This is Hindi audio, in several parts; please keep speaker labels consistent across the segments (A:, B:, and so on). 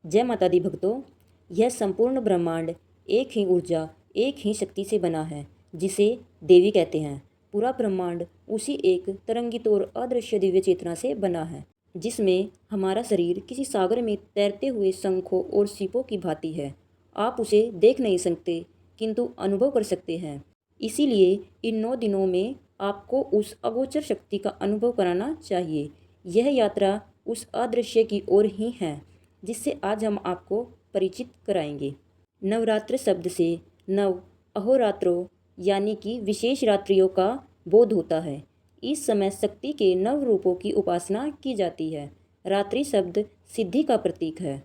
A: जय माता दी भक्तों। यह संपूर्ण ब्रह्मांड एक ही ऊर्जा, एक ही शक्ति से बना है, जिसे देवी कहते हैं। पूरा ब्रह्मांड उसी एक तरंगित और अदृश्य दिव्य चेतना से बना है, जिसमें हमारा शरीर किसी सागर में तैरते हुए शंखों और सीपों की भांति है। आप उसे देख नहीं सकते, किंतु अनुभव कर सकते हैं। इसीलिए इन 9 दिनों में आपको उस अगोचर शक्ति का अनुभव कराना चाहिए। यह यात्रा उस अदृश्य की ओर ही है, जिससे आज हम आपको परिचित कराएंगे। नवरात्र शब्द से नव अहोरात्रों यानी कि विशेष रात्रियों का बोध होता है। इस समय शक्ति के नव रूपों की उपासना की जाती है। रात्रि शब्द सिद्धि का प्रतीक है।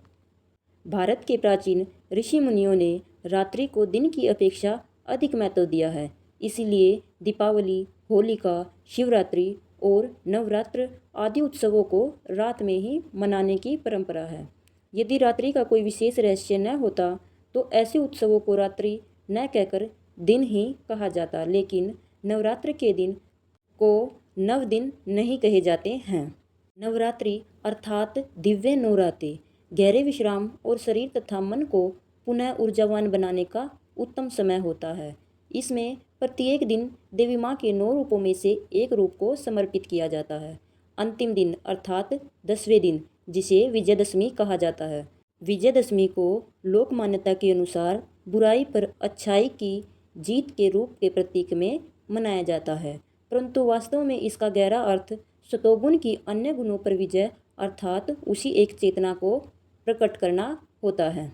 A: भारत के प्राचीन ऋषि मुनियों ने रात्रि को दिन की अपेक्षा अधिक महत्व दिया है। इसीलिए दीपावली, होलिका, शिवरात्रि और नवरात्र आदि उत्सवों को रात में ही मनाने की परंपरा है। यदि रात्रि का कोई विशेष रहस्य न होता तो ऐसे उत्सवों को रात्रि न कहकर दिन ही कहा जाता, लेकिन नवरात्र के दिन को नव दिन नहीं कहे जाते हैं। नवरात्रि अर्थात दिव्य नौराते गहरे विश्राम और शरीर तथा मन को पुनः ऊर्जावान बनाने का उत्तम समय होता है। इसमें प्रत्येक दिन देवी माँ के 9 रूपों में से एक रूप को समर्पित किया जाता है। अंतिम दिन अर्थात 10वें दिन, जिसे विजयदशमी कहा जाता है। विजयदशमी को लोक मान्यता के अनुसार बुराई पर अच्छाई की जीत के रूप के प्रतीक में मनाया जाता है, परंतु वास्तव में इसका गहरा अर्थ सतोगुण की अन्य गुणों पर विजय अर्थात उसी एक चेतना को प्रकट करना होता है।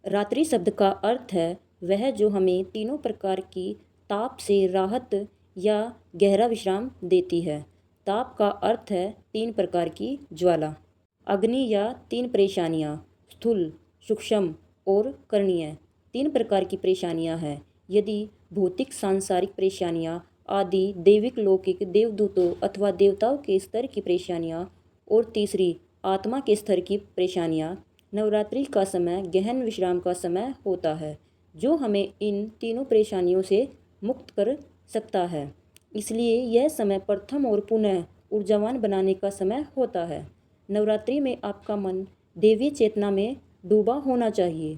A: रात्रि शब्द का अर्थ है वह जो हमें तीनों प्रकार की ताप से राहत या गहरा विश्राम देती है। ताप का अर्थ है 3 प्रकार की ज्वाला, अग्नि या 3 परेशानियाँ, स्थूल, सूक्ष्म और करणीय 3 प्रकार की परेशानियाँ हैं। यदि भौतिक सांसारिक परेशानियाँ आदि दैविक लौकिक देवदूतों अथवा देवताओं के स्तर की परेशानियाँ, और तीसरी आत्मा के स्तर की परेशानियाँ। नवरात्रि का समय गहन विश्राम का समय होता है, जो हमें इन तीनों परेशानियों से मुक्त कर सकता है। इसलिए यह समय प्रथम और पुनः ऊर्जावान बनाने का समय होता है। नवरात्रि में आपका मन देवी चेतना में डूबा होना चाहिए।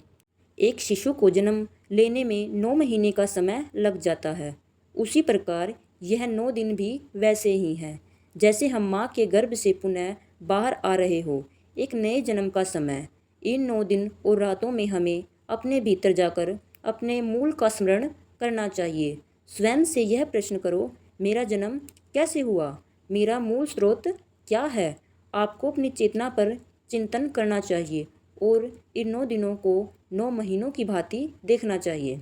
A: एक शिशु को जन्म लेने में 9 महीने का समय लग जाता है, उसी प्रकार यह 9 दिन भी वैसे ही हैं, जैसे हम माँ के गर्भ से पुनः बाहर आ रहे हो। एक नए जन्म का समय। इन 9 दिन और रातों में हमें अपने भीतर जाकर अपने मूल का स्मरण करना चाहिए। स्वयं से यह प्रश्न करो, मेरा जन्म कैसे हुआ? मेरा मूल स्रोत क्या है? आपको अपनी चेतना पर चिंतन करना चाहिए और इन 9 दिनों को 9 महीनों की भांति देखना चाहिए।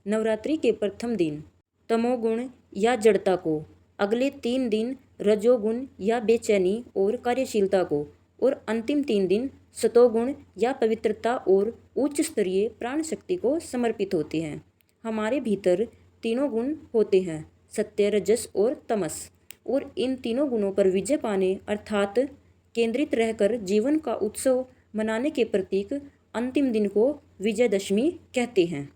A: नवरात्रि के प्रथम दिन तमोगुण या जड़ता को, अगले 3 दिन रजोगुण या बेचैनी और कार्यशीलता को, और अंतिम 3 दिन सतोगुण या पवित्रता और उच्च स्तरीय प्राण शक्ति को समर्पित होते हैं। हमारे भीतर तीनों गुण होते हैं, सत्य, रजस और तमस, और इन तीनों गुणों पर विजय पाने अर्थात केंद्रित रहकर जीवन का उत्सव मनाने के प्रतीक अंतिम दिन को विजयदशमी कहते हैं।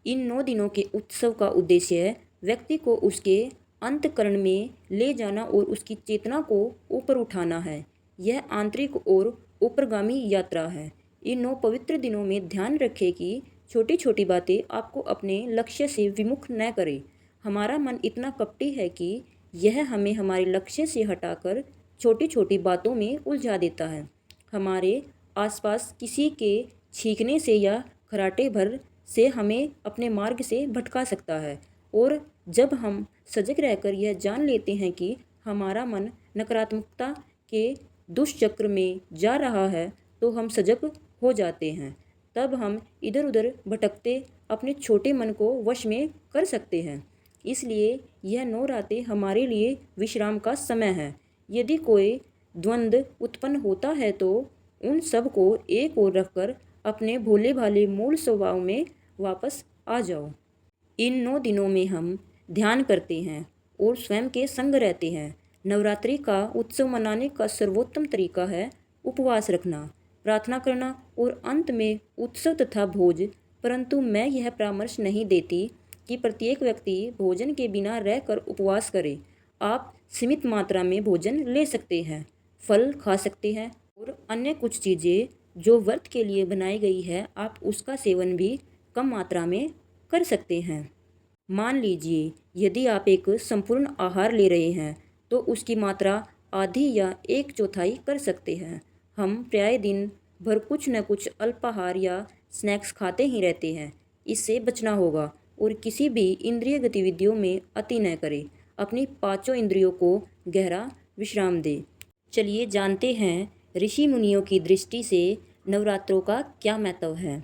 A: इन 9 दिनों के उत्सव का उद्देश्य व्यक्ति को उसके अंतःकरण में ले जाना और उसकी चेतना को ऊपर उठाना है। यह आंतरिक और ऊपरगामी यात्रा है। इन 9 पवित्र दिनों में ध्यान रखें कि छोटी छोटी बातें आपको अपने लक्ष्य से विमुख न करें। हमारा मन इतना कपटी है कि यह हमें हमारे लक्ष्य से हटाकर छोटी छोटी बातों में उलझा देता है। हमारे आसपास किसी के छींकने से या खराटे भर से हमें अपने मार्ग से भटका सकता है, और जब हम सजग रहकर यह जान लेते हैं कि हमारा मन नकारात्मकता के दुष्चक्र में जा रहा है, तो हम सजग हो जाते हैं। तब हम इधर उधर भटकते अपने छोटे मन को वश में कर सकते हैं। इसलिए यह 9 रातें हमारे लिए विश्राम का समय है। यदि कोई द्वंद्व उत्पन्न होता है तो उन सब को एक ओर रखकर अपने भोले भाले मूल स्वभाव में वापस आ जाओ। इन 9 दिनों में हम ध्यान करते हैं और स्वयं के संग रहते हैं। नवरात्रि का उत्सव मनाने का सर्वोत्तम तरीका है उपवास रखना, प्रार्थना करना और अंत में उत्सव तथा भोज। परंतु मैं यह परामर्श नहीं देती कि प्रत्येक व्यक्ति भोजन के बिना रहकर उपवास करे। आप सीमित मात्रा में भोजन ले सकते हैं, फल खा सकते हैं और अन्य कुछ चीज़ें जो व्रत के लिए बनाई गई है, आप उसका सेवन भी कम मात्रा में कर सकते हैं। मान लीजिए यदि आप एक संपूर्ण आहार ले रहे हैं तो उसकी मात्रा आधी या एक चौथाई कर सकते हैं। हम प्राय दिन भर कुछ न कुछ अल्पाहार या स्नैक्स खाते ही रहते हैं। इससे बचना होगा और किसी भी इंद्रिय गतिविधियों में अति न करें। अपनी पांचों इंद्रियों को गहरा विश्राम दें। चलिए जानते हैं ऋषि मुनियों की दृष्टि से नवरात्रों का क्या महत्व है।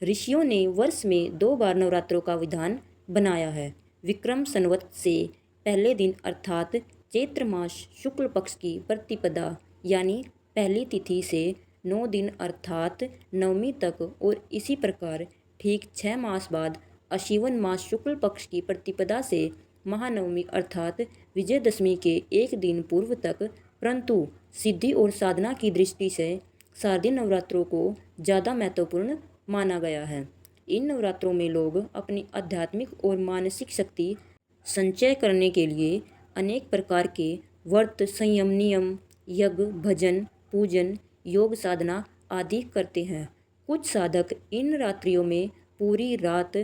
A: ऋषियों ने वर्ष में 2 बार नवरात्रों का विधान बनाया है। विक्रम संवत से पहले दिन अर्थात चैत्र मास शुक्ल पक्ष की प्रतिपदा यानी पहली तिथि से 9 दिन अर्थात नवमी तक और इसी प्रकार ठीक 6 मास बाद अश्विन मास शुक्ल पक्ष की प्रतिपदा से महानवमी अर्थात विजयदशमी के एक दिन पूर्व तक। परंतु सिद्धि और साधना की दृष्टि से शारदीय नवरात्रों को ज़्यादा महत्वपूर्ण माना गया है। इन नवरात्रों में लोग अपनी आध्यात्मिक और मानसिक शक्ति संचय करने के लिए अनेक प्रकार के व्रत, संयम, नियम, यज्ञ, भजन, पूजन, योग साधना आदि करते हैं। कुछ साधक इन रात्रियों में पूरी रात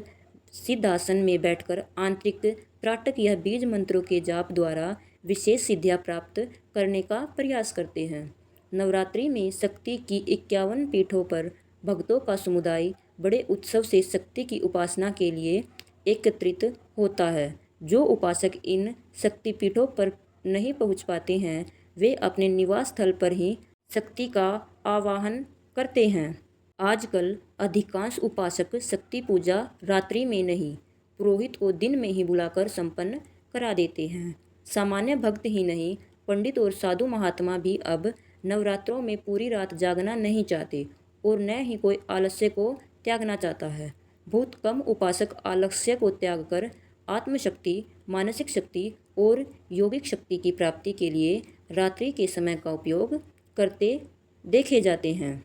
A: सिद्धासन में बैठकर आंतरिक त्राटक या बीज मंत्रों के जाप द्वारा विशेष सिद्धियां प्राप्त करने का प्रयास करते हैं। नवरात्रि में शक्ति की 51 पीठों पर भक्तों का समुदाय बड़े उत्सव से शक्ति की उपासना के लिए एकत्रित होता है। जो उपासक इन शक्तिपीठों पर नहीं पहुंच पाते हैं वे अपने निवास स्थल पर ही शक्ति का आवाहन करते हैं। आजकल अधिकांश उपासक शक्ति पूजा रात्रि में नहीं, पुरोहित को दिन में ही बुलाकर संपन्न करा देते हैं। सामान्य भक्त ही नहीं, पंडित और साधु महात्मा भी अब नवरात्रों में पूरी रात जागना नहीं चाहते और न ही कोई आलस्य को त्यागना चाहता है। बहुत कम उपासक आलस्य को त्याग कर आत्मशक्ति, मानसिक शक्ति और यौगिक शक्ति की प्राप्ति के लिए रात्रि के समय का उपयोग करते देखे जाते हैं।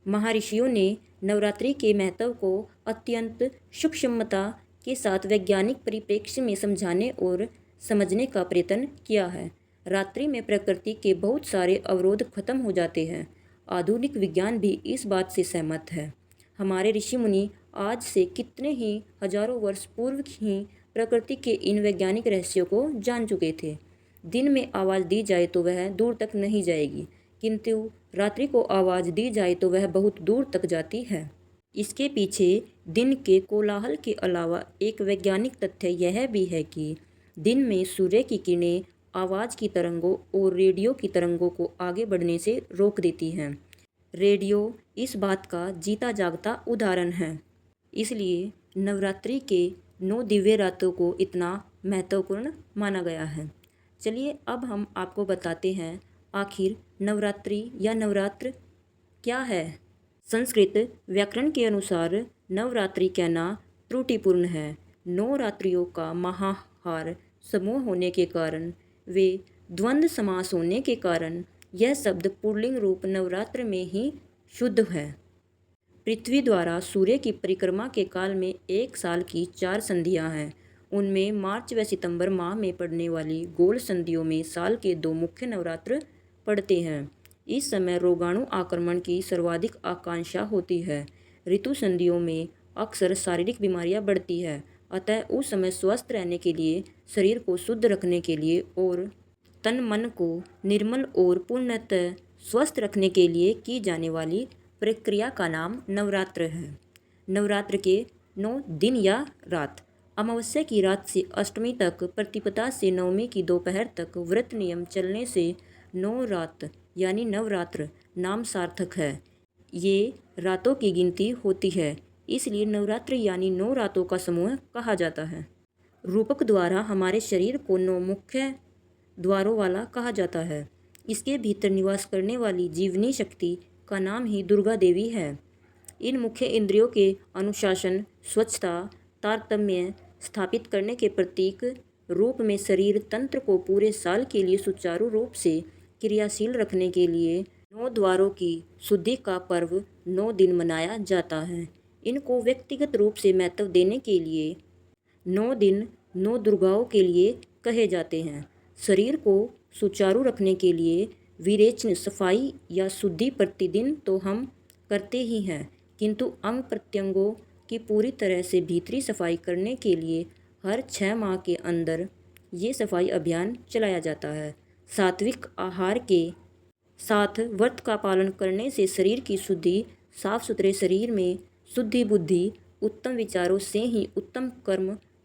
A: महर्षियों ने नवरात्रि के महत्व को अत्यंत सूक्ष्मता के साथ वैज्ञानिक परिप्रेक्ष्य में समझाने और समझने का प्रयत्न किया है। रात्रि में प्रकृति के बहुत सारे अवरोध खत्म हो जाते हैं। आधुनिक विज्ञान भी इस बात से सहमत है। हमारे ऋषि मुनि आज से कितने ही हजारों वर्ष पूर्व ही प्रकृति के इन वैज्ञानिक रहस्यों को जान चुके थे। दिन में आवाज़ दी जाए तो वह दूर तक नहीं जाएगी, किंतु रात्रि को आवाज़ दी जाए तो वह बहुत दूर तक जाती है। इसके पीछे दिन के कोलाहल के अलावा एक वैज्ञानिक तथ्य यह भी है कि दिन में सूर्य की किरणें आवाज़ की तरंगों और रेडियो की तरंगों को आगे बढ़ने से रोक देती हैं। रेडियो इस बात का जीता जागता उदाहरण है। इसलिए नवरात्रि के 9 दिव्य रातों को इतना महत्वपूर्ण माना गया है। चलिए अब हम आपको बताते हैं आखिर नवरात्रि या नवरात्र क्या है। संस्कृत व्याकरण के अनुसार नवरात्रि कहना त्रुटिपूर्ण है। 9 रात्रियों का महाहार समूह होने के कारण वे द्वंद्व समास होने के कारण यह शब्द पुल्लिंग रूप नवरात्र में ही शुद्ध है। पृथ्वी द्वारा सूर्य की परिक्रमा के काल में एक साल की 4 संधियां हैं। उनमें मार्च व सितंबर माह में पड़ने वाली गोल संधियों में साल के 2 मुख्य नवरात्र पड़ते हैं। इस समय रोगाणु आक्रमण की सर्वाधिक आकांक्षा होती है। ऋतु संधियों में अक्सर शारीरिक बीमारियां बढ़ती है। अतः उस समय स्वस्थ रहने के लिए, शरीर को शुद्ध रखने के लिए और तन मन को निर्मल और पूर्णतः स्वस्थ रखने के लिए की जाने वाली प्रक्रिया का नाम नवरात्र है। नवरात्र के 9 दिन या रात, अमावस्या की रात से अष्टमी तक, प्रतिपदा से नवमी की दोपहर तक व्रत नियम चलने से 9 रात यानी नवरात्र नाम सार्थक है। ये रातों की गिनती होती है, इसलिए नवरात्र यानी 9 रातों का समूह कहा जाता है। रूपक द्वारा हमारे शरीर को 9 मुख्य द्वारों वाला कहा जाता है। इसके भीतर निवास करने वाली जीवनी शक्ति का नाम ही दुर्गा देवी है। इन मुख्य इंद्रियों के अनुशासन, स्वच्छता, तारतम्य स्थापित करने के प्रतीक रूप में शरीर तंत्र को पूरे साल के लिए सुचारू रूप से क्रियाशील रखने के लिए 9 द्वारों की शुद्धि का पर्व 9 दिन मनाया जाता है। इनको व्यक्तिगत रूप से महत्व देने के लिए 9 दिन 9 दुर्गाओं के लिए कहे जाते हैं। शरीर को सुचारू रखने के लिए विरेचन, सफाई या शुद्धि प्रतिदिन तो हम करते ही हैं, किंतु अंग प्रत्यंगों की पूरी तरह से भीतरी सफाई करने के लिए हर 6 माह के अंदर ये सफाई अभियान चलाया जाता है। सात्विक आहार के साथ व्रत का पालन करने से शरीर की शुद्धि, साफ सुथरे शरीर में शुद्धि बुद्धि, उत्तम विचारों से ही उत्तम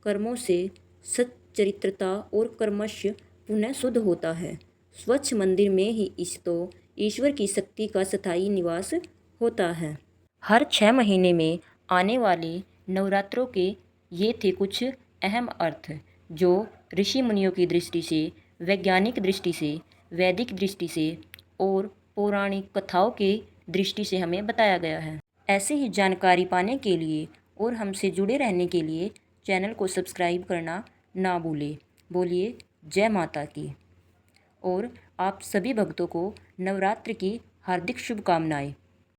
A: कर्मों से सच्चरित्रता और कर्मश पुनः शुद्ध होता है। स्वच्छ मंदिर में ही ईश्वर की शक्ति का स्थायी निवास होता है। हर 6 महीने में आने वाले नवरात्रों के ये थे कुछ अहम अर्थ जो ऋषि मुनियों की दृष्टि से, वैज्ञानिक दृष्टि से, वैदिक दृष्टि से और पौराणिक कथाओं के दृष्टि से हमें बताया गया है। ऐसे ही जानकारी पाने के लिए और हमसे जुड़े रहने के लिए चैनल को सब्सक्राइब करना ना भूलें। बोलिए जय माता की। और आप सभी भक्तों को नवरात्र की हार्दिक शुभकामनाएं।